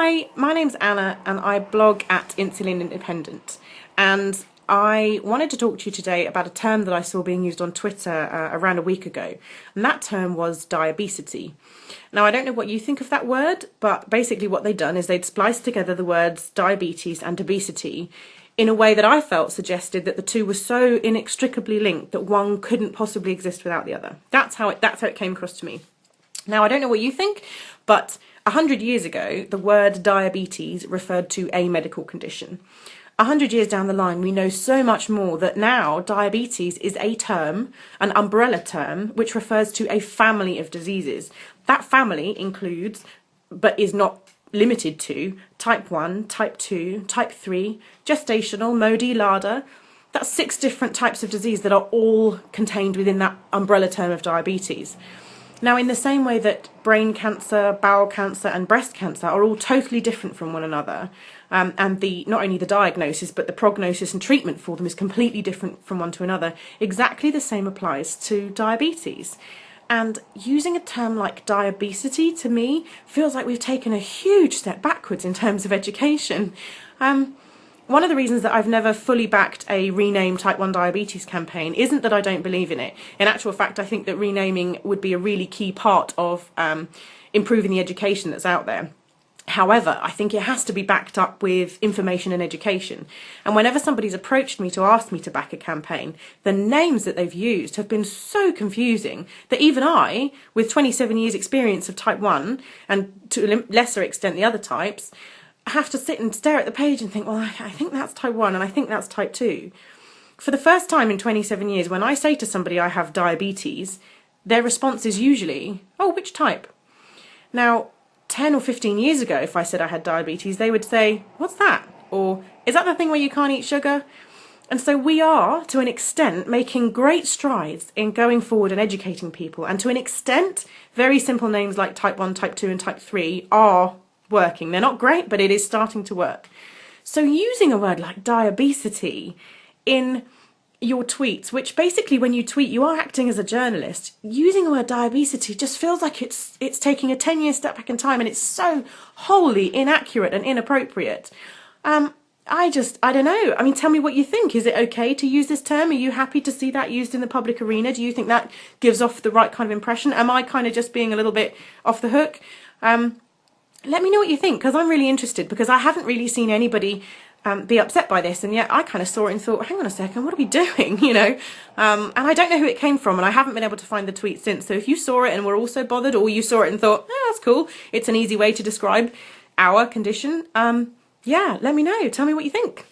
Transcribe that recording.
Hi, my name's Anna and I blog at Insulin Independent, and I wanted to talk to you today about a term that I saw being used on Twitter around a week ago, and that term was diabesity. Now, I don't know what you think of that word, but basically what they'd done is they'd spliced together the words diabetes and obesity in a way that I felt suggested that the two were so inextricably linked that one couldn't possibly exist without the other. That's how it came across to me. Now, I don't know what you think, but 100 years ago, the word diabetes referred to a medical condition. 100 years down the line, we know so much more that now diabetes is a term, an umbrella term, which refers to a family of diseases. That family includes, but is not limited to, type 1, type 2, type 3, gestational, MODY, LADA. That's 6 different types of disease that are all contained within that umbrella term of diabetes. Now, in the same way that brain cancer, bowel cancer and breast cancer are all totally different from one another, and not only the diagnosis but the prognosis and treatment for them is completely different from one to another, exactly the same applies to diabetes. And using a term like diabesity, to me, feels like we've taken a huge step backwards in terms of education. One of the reasons that I've never fully backed a rename type 1 diabetes campaign isn't that I don't believe in it. In actual fact, I think that renaming would be a really key part of improving the education that's out there. However, I think it has to be backed up with information and education. And whenever somebody's approached me to ask me to back a campaign, the names that they've used have been so confusing that even I, with 27 years experience of type 1, and to a lesser extent the other types, have to sit and stare at the page and think, well, I think that's type 1 and I think that's type 2. For the first time in 27 years, when I say to somebody I have diabetes, their response is usually, oh, which type? Now, 10 or 15 years ago, if I said I had diabetes, they would say, what's that? Or, is that the thing where you can't eat sugar? And so we are, to an extent, making great strides in going forward and educating people. And to an extent, very simple names like type 1, type 2 and type 3 are working. They're not great, but it is starting to work. So using a word like diabesity in your tweets, which basically when you tweet you are acting as a journalist, using the word diabesity just feels like it's taking a 10-year step back in time, and it's so wholly inaccurate and inappropriate. I don't know. I mean, tell me what you think. Is it okay to use this term? Are you happy to see that used in the public arena? Do you think that gives off the right kind of impression? Am I kind of just being a little bit off the hook? Let me know what you think, because I'm really interested, because I haven't really seen anybody be upset by this, and yet I kind of saw it and thought, hang on a second, what are we doing, you know? And I don't know who it came from, and I haven't been able to find the tweet since, so if you saw it and were also bothered, or you saw it and thought, that's cool, it's an easy way to describe our condition, yeah, let me know, tell me what you think.